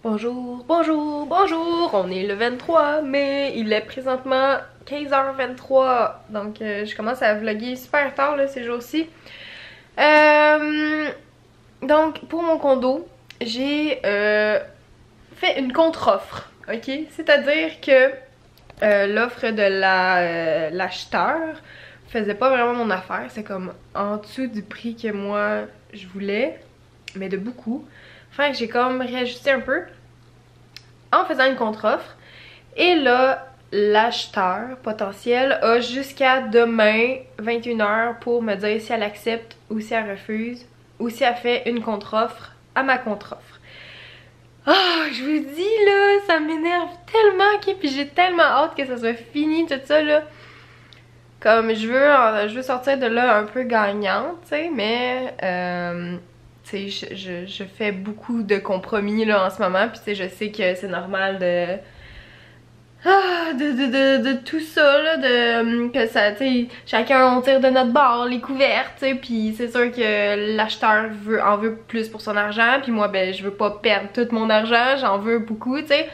Bonjour, bonjour, bonjour! On est le 23 mai, il est présentement 15h23, donc je commence à vlogger super tard là, ces jours-ci. Donc pour mon condo, j'ai fait une contre-offre, ok? C'est-à-dire que l'offre de l'acheteur faisait pas vraiment mon affaire, c'est comme en dessous du prix que moi je voulais, mais de beaucoup. Fait que j'ai comme réajusté un peu en faisant une contre-offre. Et là, l'acheteur potentiel a jusqu'à demain 21h pour me dire si elle accepte ou si elle refuse ou si elle fait une contre-offre à ma contre-offre. Ah, je vous dis là, ça m'énerve tellement, ok? Puis j'ai tellement hâte que ça soit fini tout ça là. Comme je veux sortir de là un peu gagnante, tu sais, mais tu sais, je fais beaucoup de compromis là en ce moment, puis tu sais, je sais que c'est normal de tout ça là, que ça, tu sais, chacun on tire de notre bord les couvertes, tu sais, puis c'est sûr que l'acheteur en veut plus pour son argent, puis moi ben je veux pas perdre tout mon argent, j'en veux beaucoup, tu sais.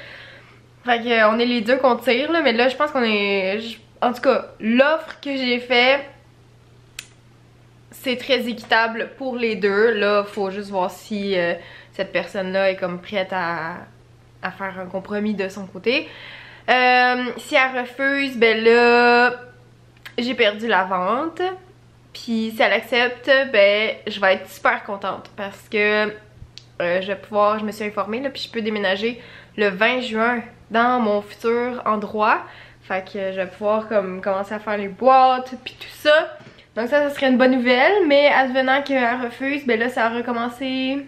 Fait que on est les deux qu'on tire là, mais là je pense qu'on est, en tout cas l'offre que j'ai fait, c'est très équitable pour les deux. Là, faut juste voir si cette personne-là est comme prête à faire un compromis de son côté. Si elle refuse, ben là, j'ai perdu la vente. Puis si elle accepte, ben je vais être super contente parce que je vais pouvoir, je me suis informée là, puis je peux déménager le 20 juin dans mon futur endroit. Fait que je vais pouvoir comme commencer à faire les boîtes puis tout ça. Donc ça serait une bonne nouvelle, mais advenant qu'elle refuse, ben là ça va recommencer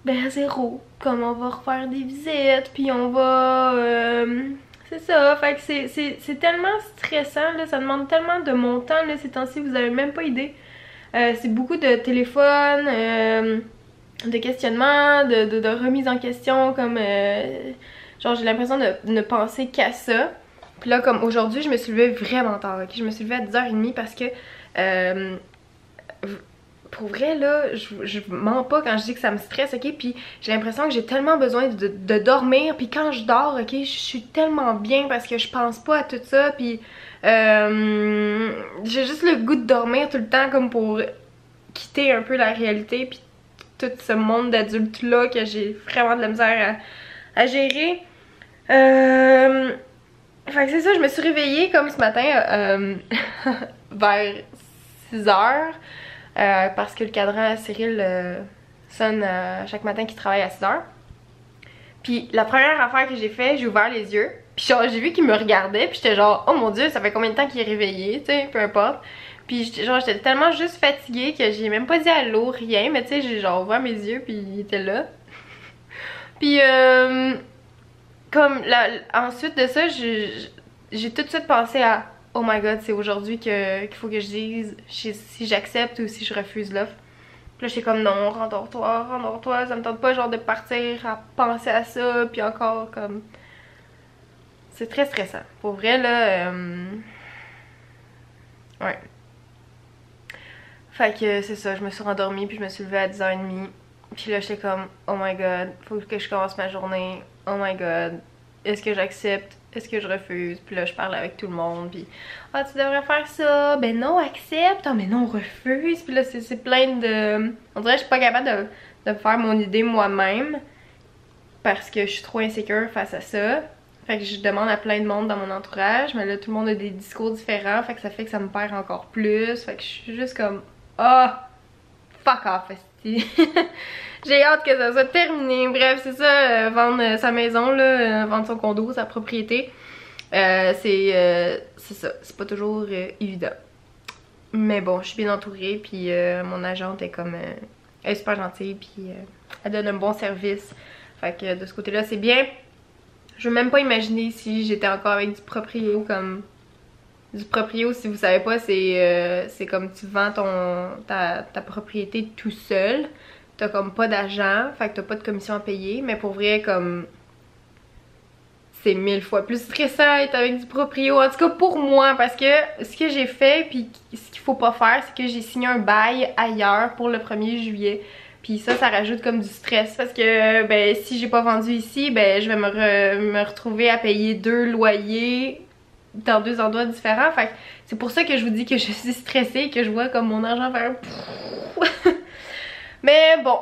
ben à zéro. Comme on va refaire des visites, puis on va... c'est ça, fait que c'est tellement stressant, là, ça demande tellement de mon temps là, ces temps-ci, vous avez même pas idée. C'est beaucoup de téléphone, de questionnement, de remise en question, comme... genre j'ai l'impression de ne penser qu'à ça. Puis là, comme aujourd'hui, je me suis levée vraiment tard, ok? Je me suis levée à 10h30 parce que, pour vrai, là, je mens pas quand je dis que ça me stresse, ok? Puis j'ai l'impression que j'ai tellement besoin de dormir, puis quand je dors, ok, je suis tellement bien parce que je pense pas à tout ça, puis j'ai juste le goût de dormir tout le temps comme pour quitter un peu la réalité, puis tout ce monde d'adultes-là que j'ai vraiment de la misère à gérer. Fait que c'est ça, je me suis réveillée comme ce matin vers 6h parce que le cadran Cyril sonne chaque matin qu'il travaille à 6h. Puis la première affaire que j'ai fait, j'ai ouvert les yeux. Puis genre, j'ai vu qu'il me regardait, puis j'étais genre, oh mon dieu, ça fait combien de temps qu'il est réveillé, tu sais, peu importe. Puis genre, j'étais tellement juste fatiguée que j'ai même pas dit allô, rien, mais tu sais, j'ai genre ouvert mes yeux, puis il était là. Puis comme ensuite de ça, j'ai tout de suite pensé à oh my god, c'est aujourd'hui qu'il faut que je dise si j'accepte ou si je refuse l'offre. Puis là j'étais comme non, rendors-toi, ça me tente pas genre de partir à penser à ça, puis encore comme... C'est très stressant. Pour vrai là, ouais. Fait que c'est ça, je me suis rendormie puis je me suis levée à 10h30. Puis là j'étais comme oh my god, faut que je commence ma journée, oh my god, est-ce que j'accepte, est-ce que je refuse? Puis là je parle avec tout le monde, puis ah tu devrais faire ça, ben non accepte, ah mais non refuse, puis là c'est plein de... On dirait que je suis pas capable de faire mon idée moi-même parce que je suis trop insécure face à ça. Fait que je demande à plein de monde dans mon entourage, mais là tout le monde a des discours différents, fait que ça me perd encore plus, fait que je suis juste comme ah fuck off esti. J'ai hâte que ça soit terminé. Bref, c'est ça, vendre sa maison, là, vendre son condo, sa propriété. C'est ça, c'est pas toujours évident. Mais bon, je suis bien entourée, puis mon agente est comme... elle est super gentille, puis elle donne un bon service. Fait que de ce côté-là, c'est bien. Je veux même pas imaginer si j'étais encore avec du proprio comme... Du proprio, si vous savez pas, c'est comme tu vends ta propriété tout seul. T'as comme pas d'argent, fait que t'as pas de commission à payer, mais pour vrai, comme... c'est 1000 fois plus stressant être avec du proprio, en tout cas pour moi, parce que ce que j'ai fait, puis ce qu'il faut pas faire, c'est que j'ai signé un bail ailleurs pour le 1er juillet. Puis ça rajoute comme du stress parce que ben si j'ai pas vendu ici, ben je vais me retrouver à payer 2 loyers dans 2 endroits différents. Fait que c'est pour ça que je vous dis que je suis stressée, que je vois comme mon argent faire... Mais bon,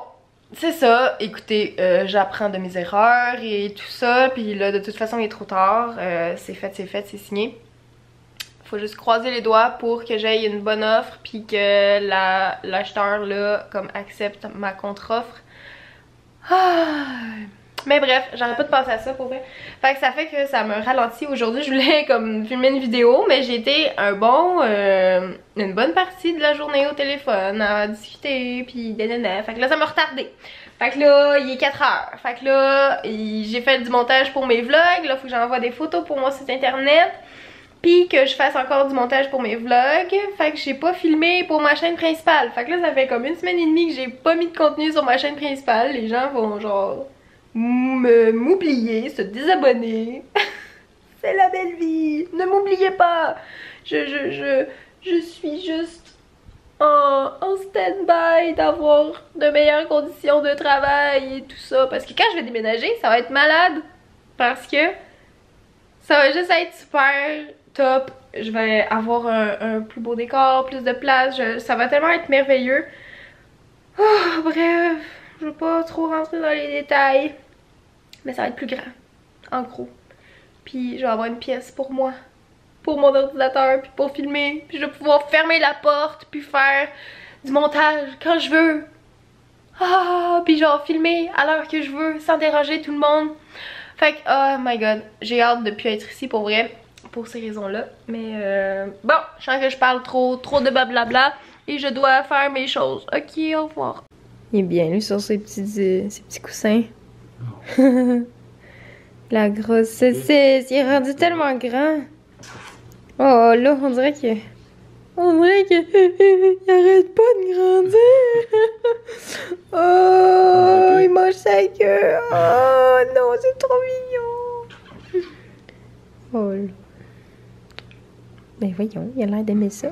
c'est ça. Écoutez, j'apprends de mes erreurs et tout ça. Puis là, de toute façon, il est trop tard. C'est fait, c'est signé. Faut juste croiser les doigts pour que j'aie une bonne offre puis que l'acheteur là comme accepte ma contre-offre. Mais bref, j'arrête pas de penser à ça pour vrai. Fait que ça fait que ça me ralentit. Aujourd'hui, je voulais comme filmer une vidéo, mais j'ai été une bonne partie de la journée au téléphone à discuter puis nanana. Fait que là, ça m'a retardé. Fait que là, il est 4 heures. Fait que là, j'ai fait du montage pour mes vlogs. Là, faut que j'envoie des photos pour mon site internet. Puis que je fasse encore du montage pour mes vlogs. Fait que j'ai pas filmé pour ma chaîne principale. Fait que là ça fait comme 1 semaine et demie que j'ai pas mis de contenu sur ma chaîne principale. Les gens vont genre m'oublier, se désabonner. C'est la belle vie. Ne m'oubliez pas. Je suis juste en stand-by d'avoir de meilleures conditions de travail et tout ça. Parce que quand je vais déménager, ça va être malade. Parce que ça va juste être super top. Je vais avoir un plus beau décor, plus de place. Ça va tellement être merveilleux. Oh, bref, je veux pas trop rentrer dans les détails. Mais ça va être plus grand, en gros. Puis je vais avoir une pièce pour moi, pour mon ordinateur, puis pour filmer. Puis je vais pouvoir fermer la porte, puis faire du montage quand je veux. Puis genre filmer à l'heure que je veux, sans déranger tout le monde. Fait que, oh my god, j'ai hâte de plus être ici pour vrai, pour ces raisons-là. Mais bon, je sens que je parle trop de blablabla et je dois faire mes choses. Ok, au revoir. Il est bien lui sur ses petits coussins. La grosse, il est rendu tellement grand. Oh là, on dirait qu'il arrête pas de grandir. Oh, il mange sa queue. Oh non, c'est trop mignon. Oh là. Ben voyons, il a l'air d'aimer ça.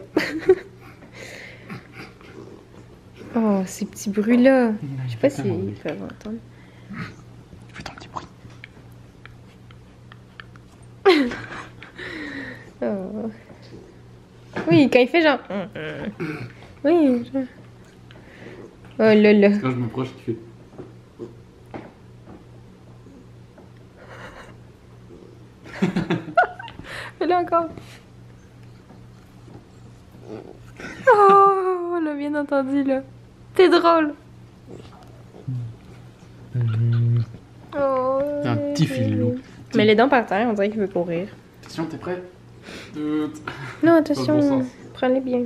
Oh, ces petits bruits-là. Je sais pas s'ils peuvent entendre. Fais ton petit bruit. Oh. Oui, quand il fait genre... Oui, genre... Oh là là. Quand je m'approche, tu fais... Fais-le encore. Oh, on l'a bien entendu là. T'es drôle. Oh, T'es un petit filou. Mais les dents par terre, on dirait qu'il veut courir. Attention, t'es prêt? Non, attention, Dans le bon sens. prends-les bien.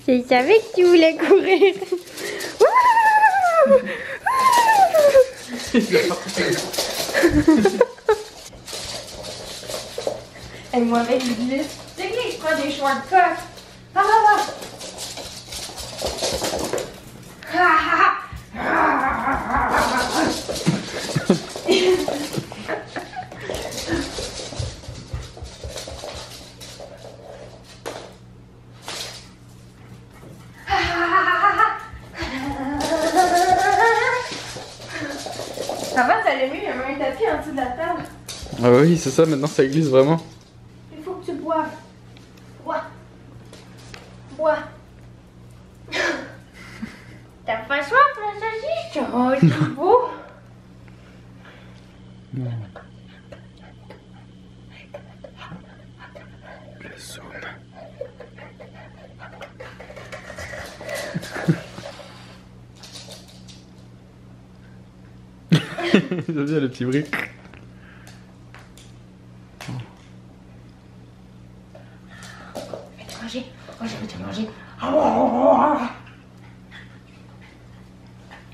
Je savais que tu voulais courir. Elle moi avec les glisse. C'est que je prends des shortcuts. Ça va, ça allait mieux, il y a même un tapis en dessous de la table. Ah oui, c'est ça, maintenant ça glisse vraiment. Il faut que tu boives. Bois. Bois. T'as pas soif, la saucisse? Oh, c'est beau. Je zoome. J'aime bien le petit bruit. Je vais te manger. Oh, je vais te manger.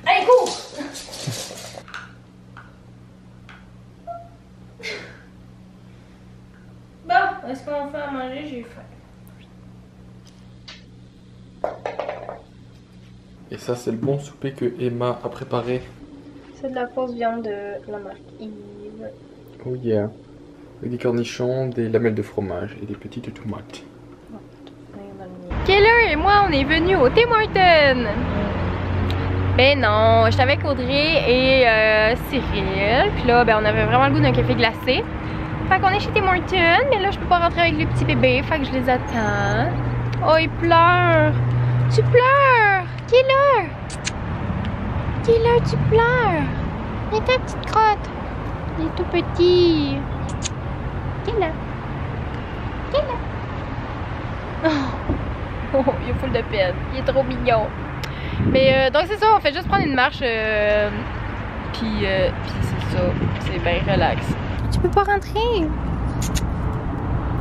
Allez, cours! Bon, est-ce qu'on fait à manger? J'ai faim. Et ça, c'est le bon souper que Emma a préparé. C'est de la fausse viande de la marque Yves. Oh yeah. Avec des cornichons, des lamelles de fromage et des petites tomates. On a le Keller et moi, on est venus au Tim Hortons. Ben non, j'étais avec Audrey et Cyril. Puis là, ben on avait vraiment le goût d'un café glacé. Fait qu'on est chez Tim Hortons, mais là, je peux pas rentrer avec les petits bébés. Fait que je les attends. Oh, ils pleurent. Tu pleures. Keller. Keller, tu pleures. Il est ta petite crotte. Il est tout petit. Keller. Keller. Oh, il est full de peine. Il est trop mignon. Mais donc c'est ça, on fait juste prendre une marche. Puis c'est ça. C'est bien relax. Tu peux pas rentrer.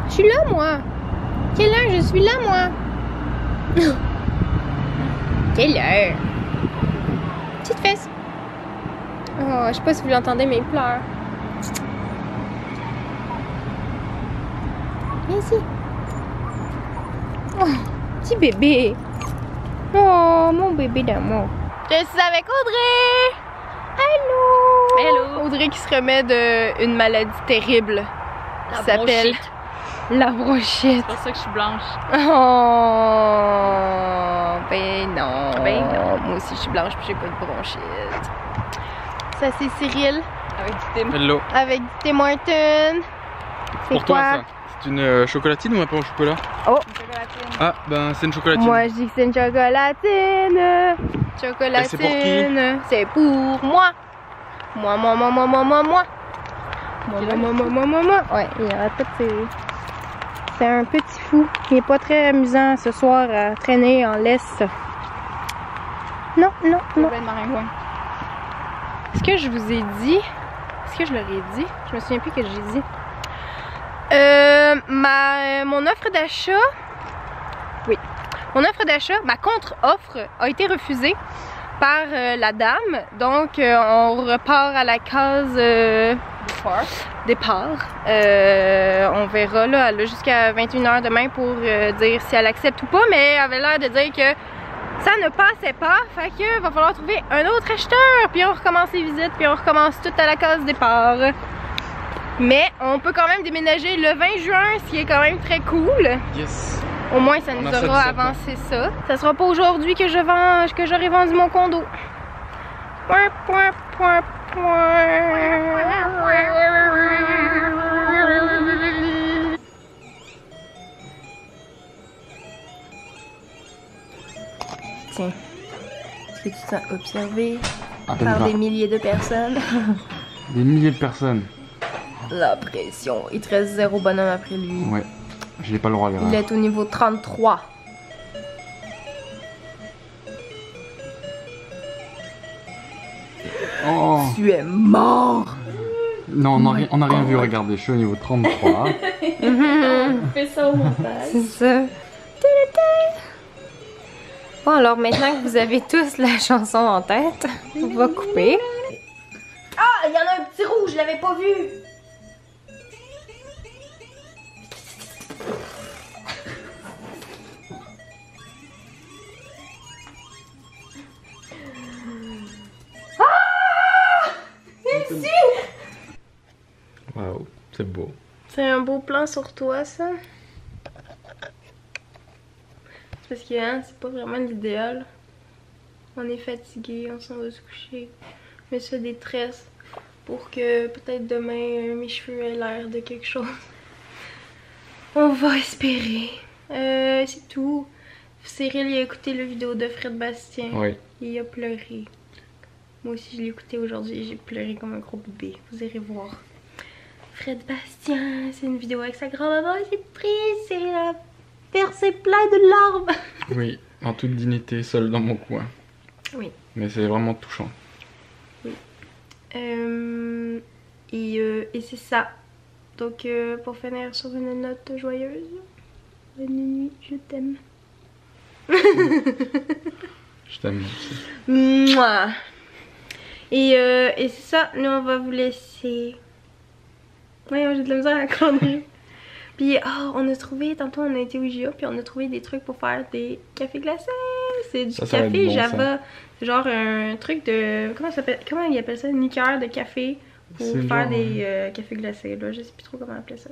Je suis là, moi. Keller, je suis là, moi. Keller. Petite fesse. Oh, je sais pas si vous l'entendez, mais il pleure. Viens ici. Oh, petit bébé. Oh, mon bébé d'amour. Je suis avec Audrey. Allô. Hello. Audrey qui se remet d'une maladie terrible. La Qui s'appelle la bronchite. C'est pour ça que je suis blanche. Oh, ben non. Ben non. Moi aussi, je suis blanche puis j'ai pas de bronchite. Ça, c'est Cyril Avec du thé. Hello. avec du Tim Hortons. C'est Pour toi, quoi? ça, c'est une chocolatine ou un pain au chocolat? Oh, Ah, ben c'est une chocolatine. moi je dis que c'est une chocolatine. Chocolatine. c'est pour qui? C'est pour moi. Moi. Moi. Ouais, il arrête pas de tirer. C'est un petit fou. Il est pas très amusant ce soir à traîner en laisse. Non. Est-ce que je vous ai dit? Est-ce que je leur ai dit? Je me souviens plus que j'ai dit. Mon offre d'achat. Oui. Mon offre d'achat, ma contre-offre a été refusée par la dame. Donc, on repart à la case départ. On verra là. Elle a jusqu'à 21h demain pour dire si elle accepte ou pas. Mais elle avait l'air de dire que ça ne passait pas. Fait que va falloir trouver un autre acheteur. Puis on recommence les visites. Puis on recommence tout à la case départ. Mais on peut quand même déménager le 20 juin, ce qui est quand même très cool. Yes. Au moins, ça nous aura avancé ça. Ça sera pas aujourd'hui que j'aurai vendu mon condo. Tiens, est-ce que tu te sens observé par des milliers de personnes? Des milliers de personnes. La pression. Il te reste 0 bonhomme après lui. Ouais, j'ai pas le droit à l'erreur. Il est au niveau 33. Oh. Tu es mort! Non, on a rien vu, regardez, je suis au niveau 33. Fais ça au montage. C'est ça. Bon, alors maintenant que vous avez tous la chanson en tête, on va couper. Ah, il y en a un petit rouge, je l'avais pas vu! Waouh, c'est beau. C'est un beau plan sur toi, ça. C'est parce que hein, c'est pas vraiment l'idéal. On est fatigué, on s'en va se coucher. Je me fais des tresses pour que peut-être demain mes cheveux aient l'air de quelque chose. On va espérer. C'est tout. Cyril il a écouté la vidéo de Fred Bastien. Oui. Il a pleuré. Moi aussi je l'ai écouté aujourd'hui et j'ai pleuré comme un gros bébé. Vous irez voir. Fred Bastien, c'est une vidéo avec sa grand-maman, c'est triste, c'est la versé plein de larmes. Oui, en toute dignité, seul dans mon coin. Oui. Mais c'est vraiment touchant. Oui. Et c'est ça. Donc pour finir sur une note joyeuse, bonne nuit, je t'aime. Je t'aime aussi. Mouah. Et c'est ça, nous on va vous laisser. Ouais, j'ai de la misère à conduire. Puis on a trouvé, tantôt on a été au IGA, puis on a trouvé des trucs pour faire des cafés glacés. C'est du café bon, Java. C'est genre un truc de. Comment ça s'appelle? Comment ils appellent ça? Une liqueur de café pour faire des cafés glacés. Là. Je sais plus trop comment appeler ça.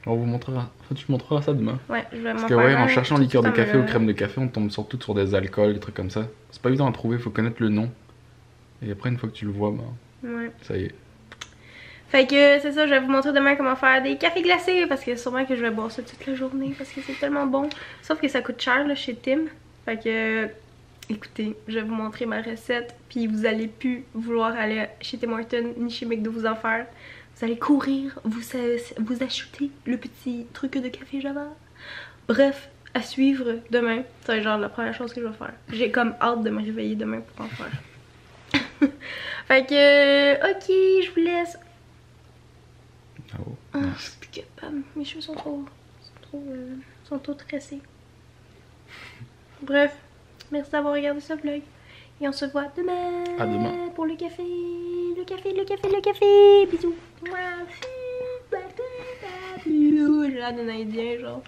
On vous montrera. Enfin, tu montreras ça demain. Ouais, je vais m'en Parce que faire ouais, un en cherchant tout liqueur de en café ou me- crème de café, on tombe surtout sur des alcools, des trucs comme ça. C'est pas évident à trouver, faut connaître le nom. Et après, une fois que tu le vois, bah, Ouais. ça y est. Fait que c'est ça, je vais vous montrer demain comment faire des cafés glacés parce que sûrement que je vais boire ça toute la journée parce que c'est tellement bon. Sauf que ça coûte cher là, chez Tim. Fait que écoutez, je vais vous montrer ma recette puis vous allez plus vouloir aller chez Tim Hortons ni chez McDo vous en faire. Vous allez courir, vous acheter le petit truc de café Java. Bref, à suivre demain. C'est genre la première chose que je vais faire. J'ai comme hâte de me réveiller demain pour en faire. Fait que ok, je vous laisse. Ah, oh. Ah, je suis plus capable. Mes cheveux sont trop tressés. Bref, merci d'avoir regardé ce vlog. Et on se voit demain. À demain. Pour le café. Le café. Bisous. J'ai l'air d'un indien, genre.